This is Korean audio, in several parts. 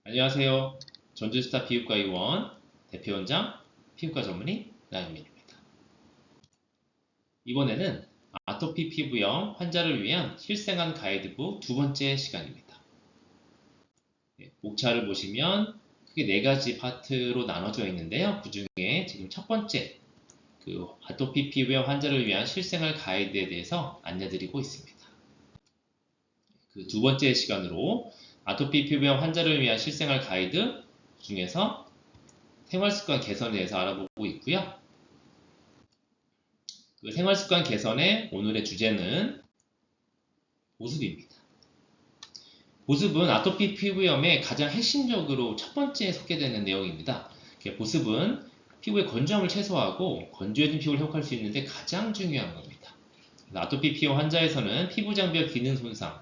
안녕하세요. 전주스타 피부과 의원 대표원장 피부과 전문의 나영민입니다. 이번에는 아토피 피부염 환자를 위한 실생활 가이드북 두 번째 시간입니다. 목차를 보시면 크게 네 가지 파트로 나눠져 있는데요. 그 중에 지금 첫 번째 아토피 피부염 환자를 위한 실생활 가이드에 대해서 안내드리고 있습니다. 그 두 번째 시간으로 아토피 피부염 환자를 위한 실생활 가이드 중에서 생활습관 개선에 대해서 알아보고 있고요. 그 생활습관 개선의 오늘의 주제는 보습입니다. 보습은 아토피 피부염의 가장 핵심적으로 첫 번째에 소개되는 내용입니다. 보습은 피부의 건조함을 최소화하고 건조해진 피부를 회복할 수 있는데 가장 중요한 겁니다. 아토피 피부염 환자에서는 피부 장벽 기능 손상,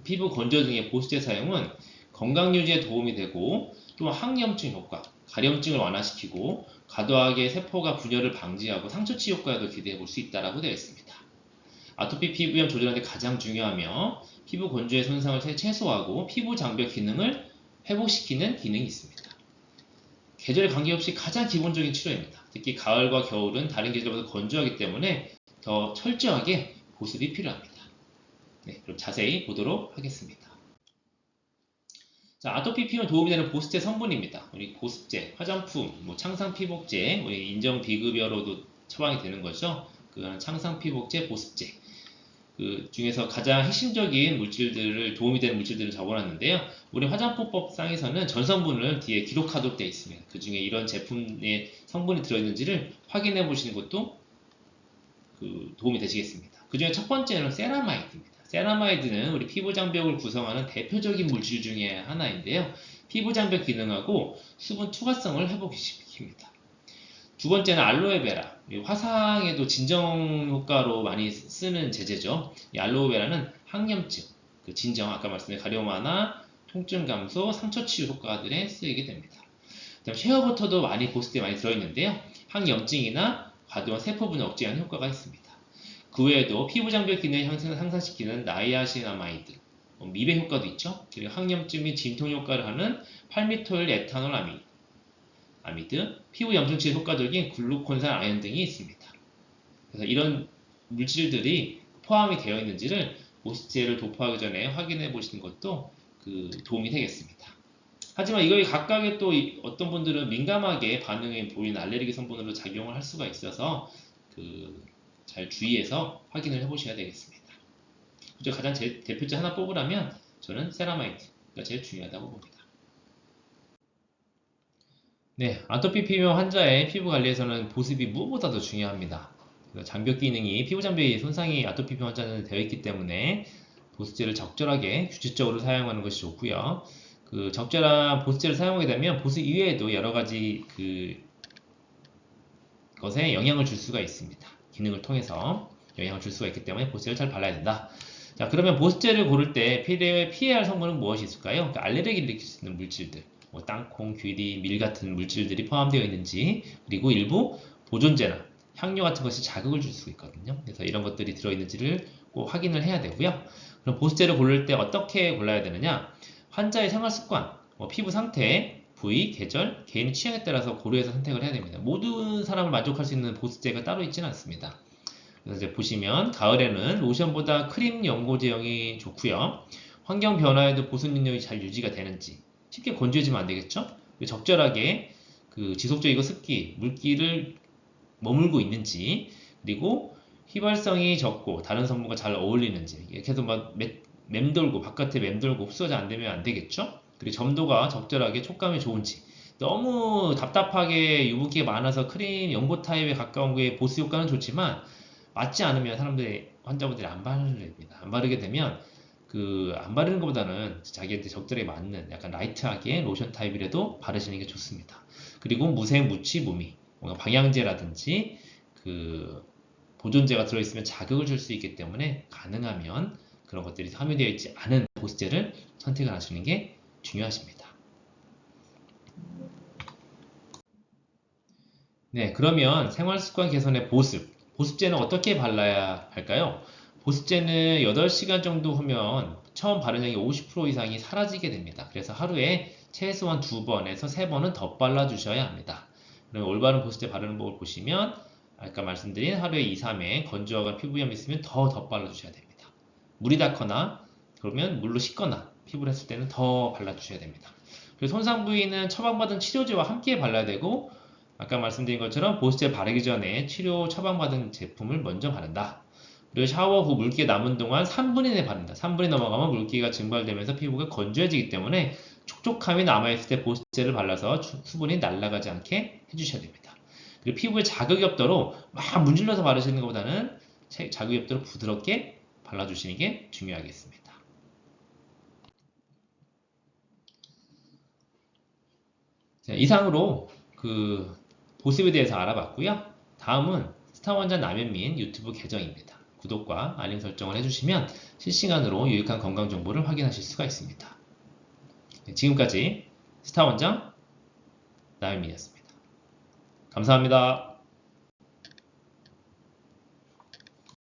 피부 건조 등의 보습제 사용은 건강 유지에 도움이 되고 또 항염증 효과, 가려움증을 완화시키고 과도하게 세포가 분열을 방지하고 상처 치유 효과에도 기대해 볼 수 있다고 되어 있습니다. 아토피 피부염 조절하는 데 가장 중요하며 피부 건조의 손상을 최소화하고 피부 장벽 기능을 회복시키는 기능이 있습니다. 계절에 관계없이 가장 기본적인 치료입니다. 특히 가을과 겨울은 다른 계절보다 건조하기 때문에 더 철저하게 보습이 필요합니다. 네, 그럼 자세히 보도록 하겠습니다. 자, 아토피 피부에 도움이 되는 보습제 성분입니다. 우리 보습제, 화장품, 창상 피복제, 우리 인정 비급여로도 처방이 되는 거죠. 그거는 창상 피복제, 보습제. 그 중에서 가장 핵심적인 물질들을 도움이 되는 물질들을 적어놨는데요. 우리 화장품법상에서는 전 성분을 뒤에 기록하도록 되어 있습니다. 그 중에 이런 제품의 성분이 들어있는지를 확인해 보시는 것도 도움이 되시겠습니다. 그 중에 첫 번째는 세라마이드입니다. 세라마이드는 우리 피부 장벽을 구성하는 대표적인 물질 중에 하나인데요. 피부 장벽 기능하고 수분 투과성을 회복시킵니다. 두 번째는 알로에베라. 화상에도 진정 효과로 많이 쓰는 제제죠. 이 알로에베라는 항염증, 진정, 아까 말씀드린 가려움 완화, 통증 감소, 상처 치유 효과들에 쓰이게 됩니다. 그다음 쉐어버터도 많이 보습제에 많이 들어있는데요. 항염증이나 과도한 세포 분해 억제하는 효과가 있습니다. 그 외에도 피부 장벽 기능을 향상시키는 나이아신아마이드, 미백 효과도 있죠. 그리고 항염증 및 진통 효과를 하는 팔미토일 에탄올 아미드, 피부 염증 치료 효과적인 글루콘산 아연 등이 있습니다. 그래서 이런 물질들이 포함이 되어 있는지를 보습제를 도포하기 전에 확인해 보시는 것도 도움이 되겠습니다. 하지만 이거에 각각의 또 어떤 분들은 민감하게 반응이 보이는 알레르기 성분으로 작용을 할 수가 있어서 잘 주의해서 확인을 해보셔야 되겠습니다. 그죠? 가장 대표적 하나 뽑으라면 저는 세라마이드가 제일 중요하다고 봅니다. 네, 아토피 피부염 환자의 피부 관리에서는 보습이 무엇보다도 중요합니다. 장벽 기능이 피부 장벽의 손상이 아토피 피부 환자는 되어 있기 때문에 보습제를 적절하게 규칙적으로 사용하는 것이 좋고요. 적절한 보습제를 사용하게 되면 보습 이외에도 여러 가지 것에 영향을 줄 수가 있습니다. 기능을 통해서 영향을 줄 수가 있기 때문에 보습제를 잘 발라야 된다. 자, 그러면 보습제를 고를 때 피해야 할 성분은 무엇이 있을까요? 그러니까 알레르기를 일으킬 수 있는 물질들, 땅콩, 귀리, 밀 같은 물질들이 포함되어 있는지, 그리고 일부 보존제나 향료 같은 것이 자극을 줄 수 있거든요. 그래서 이런 것들이 들어있는지를 꼭 확인을 해야 되고요. 그럼 보습제를 고를 때 어떻게 골라야 되느냐? 환자의 생활 습관, 피부 상태, 부위, 계절, 개인 취향에 따라서 고려해서 선택을 해야 됩니다. 모든 사람을 만족할 수 있는 보습제가 따로 있지는 않습니다. 그래서 이제 보시면 가을에는 로션보다 크림 연고 제형이 좋고요. 환경 변화에도 보습 능력이 잘 유지가 되는지, 쉽게 건조해지면 안 되겠죠? 적절하게 지속적이고 습기, 물기를 머물고 있는지, 그리고 휘발성이 적고 다른 성분과 잘 어울리는지, 계속 막 맴돌고 바깥에 맴돌고 흡수가 안 되면 안 되겠죠? 그리고 점도가 적절하게 촉감이 좋은지, 너무 답답하게 유분기가 많아서 크림 연고 타입에 가까운 게 보습 효과는 좋지만 맞지 않으면 환자분들이 안 바릅니다. 안 바르게 되면 안 바르는 것보다는 자기한테 적절하게 맞는 약간 라이트하게 로션 타입이라도 바르시는 게 좋습니다. 그리고 무색, 무취, 무미, 뭔가 방향제라든지 보존제가 들어있으면 자극을 줄 수 있기 때문에 가능하면 그런 것들이 함유되어 있지 않은 보습제를 선택을 하시는 게 중요하십니다. 네, 그러면 생활습관 개선의 보습제는 어떻게 발라야 할까요? 보습제는 8시간 정도 후면 처음 바른 양의 50% 이상이 사라지게 됩니다. 그래서 하루에 최소한 2번에서 3번은 더 발라주셔야 합니다. 그럼 올바른 보습제 바르는 법을 보시면 아까 말씀드린 하루에 2, 3회 건조하거나 피부염 있으면 더 발라주셔야 됩니다. 물이 닿거나 그러면 물로 씻거나 피부를 했을 때는 더 발라주셔야 됩니다. 그리고 손상 부위는 처방받은 치료제와 함께 발라야 되고 아까 말씀드린 것처럼 보습제 바르기 전에 치료 처방받은 제품을 먼저 바른다. 그리고 샤워 후 물기가 남은 동안 3분 이내 바른다. 3분이 넘어가면 물기가 증발되면서 피부가 건조해지기 때문에 촉촉함이 남아있을 때 보습제를 발라서 수분이 날아가지 않게 해주셔야 됩니다. 그리고 피부에 자극이 없도록 막 문질러서 바르시는 것보다는 자극이 없도록 부드럽게 발라주시는 게 중요하겠습니다. 자, 이상으로 보습에 대해서 알아봤고요. 다음은 스타원장 남현민 유튜브 계정입니다. 구독과 알림 설정을 해주시면 실시간으로 유익한 건강 정보를 확인하실 수가 있습니다. 지금까지 스타원장 남현민이었습니다. 감사합니다.